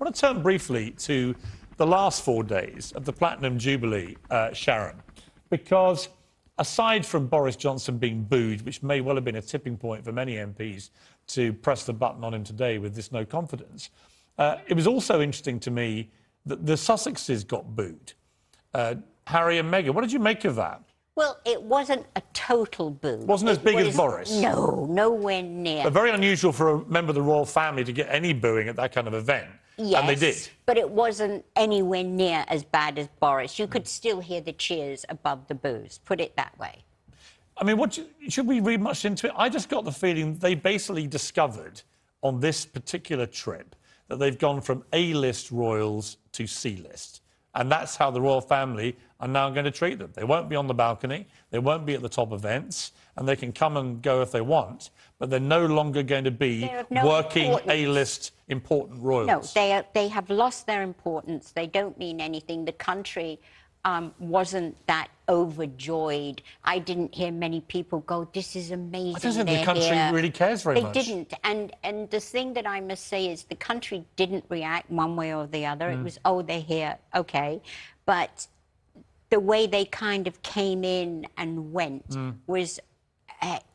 I want to turn briefly to the last 4 days of the Platinum Jubilee, Sharon, because aside from Boris Johnson being booed, which may well have been a tipping point for many MPs to press the button on him today with this no confidence, it was also interesting to me that the Sussexes got booed. Harry and Meghan, what did you make of that? Well, it wasn't a total boo. Wasn't as big as Boris? No, nowhere near. But very unusual for a member of the royal family to get any booing at that kind of event. Yes, and they did. But it wasn't anywhere near as bad as Boris. You could still hear the cheers above the boos, put it that way. I mean, should we read much into it? I just got the feeling they basically discovered on this particular trip that they've gone from A-list royals to C-list. And that's how the royal family are now going to treat them. They won't be on the balcony, they won't be at the top events, and they can come and go if they want, but they're no longer going to be working A-list important royals. No, they have lost their importance. They don't mean anything. The country wasn't that overjoyed. I didn't hear many people go, this is amazing. I don't think the country really cares very much. They didn't. And the thing that I must say is the country didn't react one way or the other. It was, oh, they're here, OK. But the way they kind of came in and went was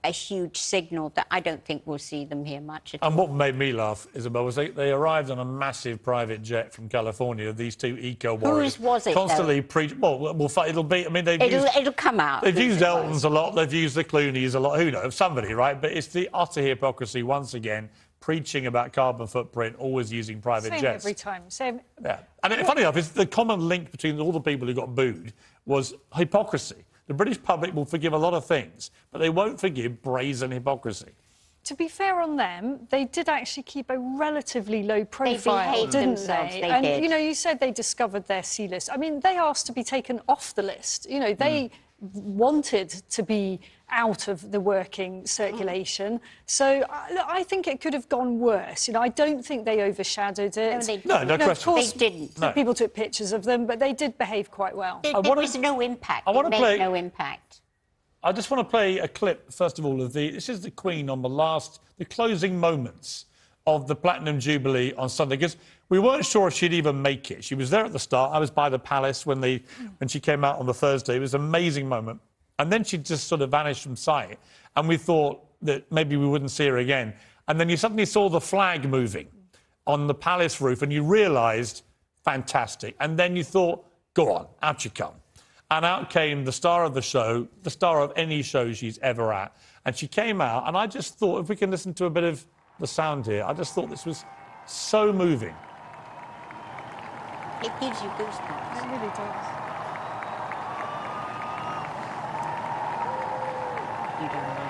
a huge signal that I don't think we'll see them here much at all. And what made me laugh, Isabel, was they arrived on a massive private jet from California, these two eco-warriors. Whose was it, constantly preach. Well, it'll be, I mean, it'll come out. They've used Elton's a lot, they've used the Clooney's a lot, who knows, somebody, right? But it's the utter hypocrisy, once again, preaching about carbon footprint, always using private jets. Same every time, same. Yeah. And funny enough, it's the common link between all the people who got booed was hypocrisy. The British public will forgive a lot of things, but they won't forgive brazen hypocrisy. To be fair on them, they did actually keep a relatively low profile, didn't they? And, you know, you said they discovered their C list. I mean, they asked to be taken off the list. You know, they wanted to be out of the working circulation. So I think it could have gone worse. You know, I don't think they overshadowed it. No, no question. Of course, they didn't. No. People took pictures of them, but they did behave quite well. There was no impact. No impact. I just want to play a clip, first of all, of this is the Queen on the closing moments of the Platinum Jubilee on Sunday, because we weren't sure if she'd even make it. She was there at the start. I was by the palace when she came out on the Thursday. It was an amazing moment. And then she just sort of vanished from sight. And we thought that maybe we wouldn't see her again. And then you suddenly saw the flag moving on the palace roof and you realised, fantastic. And then you thought, go on, out you come. And out came the star of the show, the star of any show she's ever at. And she came out, and I just thought, if we can listen to a bit of the sound here, I just thought this was so moving. It gives you goosebumps. It really does. You don't like it.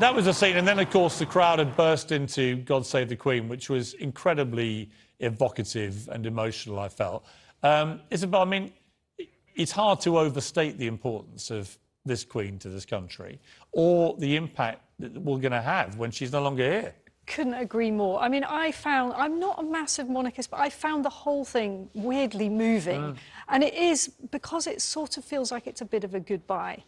That was a scene, and then, of course, the crowd had burst into God Save the Queen, which was incredibly evocative and emotional, I felt. Isabel, I mean, it's hard to overstate the importance of this Queen to this country or the impact that we're going to have when she's no longer here. Couldn't agree more. I mean, I'm not a massive monarchist, but I found the whole thing weirdly moving. And it is because it sort of feels like it's a bit of a goodbye.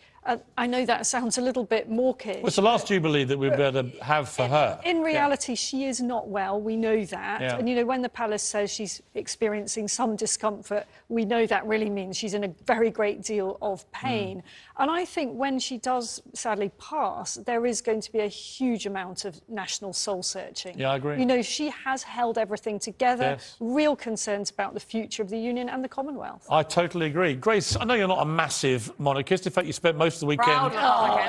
I know that sounds a little bit mawkish. Well, it's the last Jubilee that we'll be able to have for her. In reality, she is not well. We know that. Yeah. And, you know, when the palace says she's experiencing some discomfort, we know that really means she's in a very great deal of pain. And I think when she does sadly pass, there is going to be a huge amount of national soul-searching. Yeah, I agree. You know, she has held everything together. Yes. Real concerns about the future of the Union and the Commonwealth. I totally agree. Grace, I know you're not a massive monarchist. In fact, you spent most of the weekend,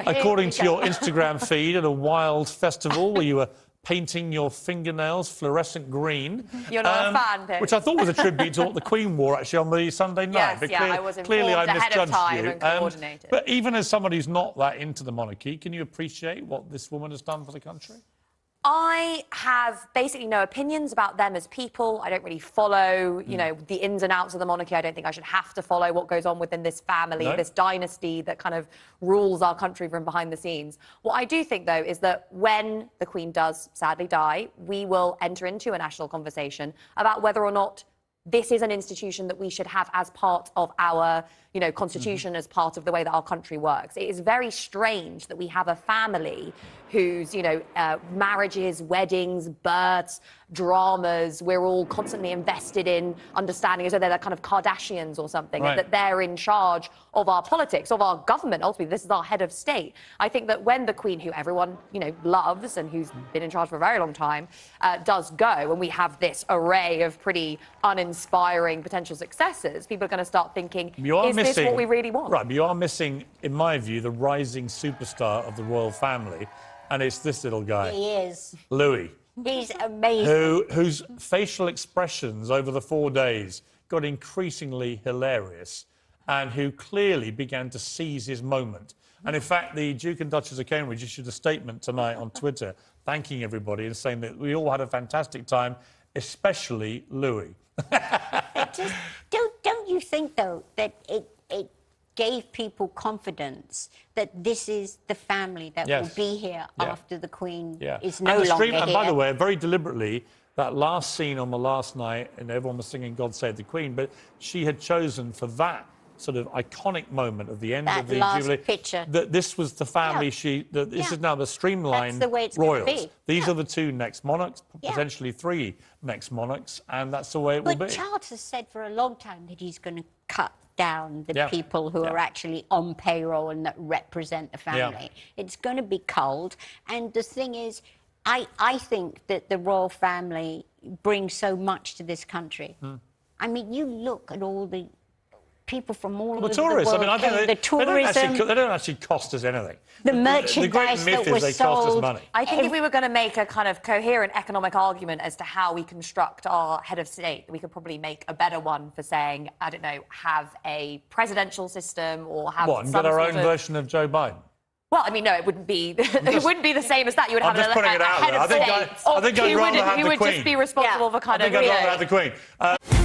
according to your Instagram feed, at a wild festival where you were painting your fingernails fluorescent green. You're not a fan, Pip. Which I thought was a tribute to what the Queen wore, actually, on the Sunday night. Yes, yeah, I was clearly informed I ahead of misjudged time you. and coordinated. But even as somebody who's not that into the monarchy, can you appreciate what this woman has done for the country? I have basically no opinions about them as people. I don't really follow, you know, the ins and outs of the monarchy. I don't think I should have to follow what goes on within this family, this dynasty that kind of rules our country from behind the scenes. What I do think, though, is that when the Queen does sadly die, we will enter into a national conversation about whether or not this is an institution that we should have as part of our, you know, constitution, as part of the way that our country works. It is very strange that we have a family whose, you know, marriages, weddings, births, dramas, we're all constantly invested in understanding as though they're kind of Kardashians or something, Right. and that they're in charge of our politics, of our government. Ultimately, this is our head of state. I think that when the Queen, who everyone, you know, loves and who's been in charge for a very long time, does go, and we have this array of pretty uninspiring potential successors, people are going to start thinking, is this what we really want? Right, but you are missing, in my view, the rising superstar of the royal family, and it's this little guy. He is. Louis. He's amazing. Whose facial expressions over the 4 days got increasingly hilarious, and who clearly began to seize his moment. And in fact, the Duke and Duchess of Cambridge issued a statement tonight on Twitter thanking everybody and saying that we all had a fantastic time, especially Louis. Just, don't you think, though, that it gave people confidence that this is the family that will be here after the Queen is no longer here? And by the way, very deliberately, that last scene on the last night, and everyone was singing God Save the Queen, but she had chosen for that sort of iconic moment of the end of the Jubilee picture. That this was the family this is now the streamlined That's the way it's royals. gonna be. These are the two next monarchs, potentially three next monarchs, and that's the way it will be. But Charles has said for a long time that he's going to cut down the people who are actually on payroll and that represent the family. It's going to be culled. And the thing is, I think that the royal family brings so much to this country. I mean, you look at all the people from all over the tourists. world. I mean, I think the tourism, they don't actually cost us anything. the merchandise the great myth that was is they cost us sold. money. I think if we were going to make a kind of coherent economic argument as to how we construct our head of state, we could probably make a better one for saying, I don't know, have a presidential system or have What, and get our own version of Joe Biden? Well, I mean, no, it wouldn't be. It wouldn't be the same as that. You would have just putting it out head there. of state. I think I'd rather have He the would Queen. just be responsible for kind I of. think I'd rather have the Queen.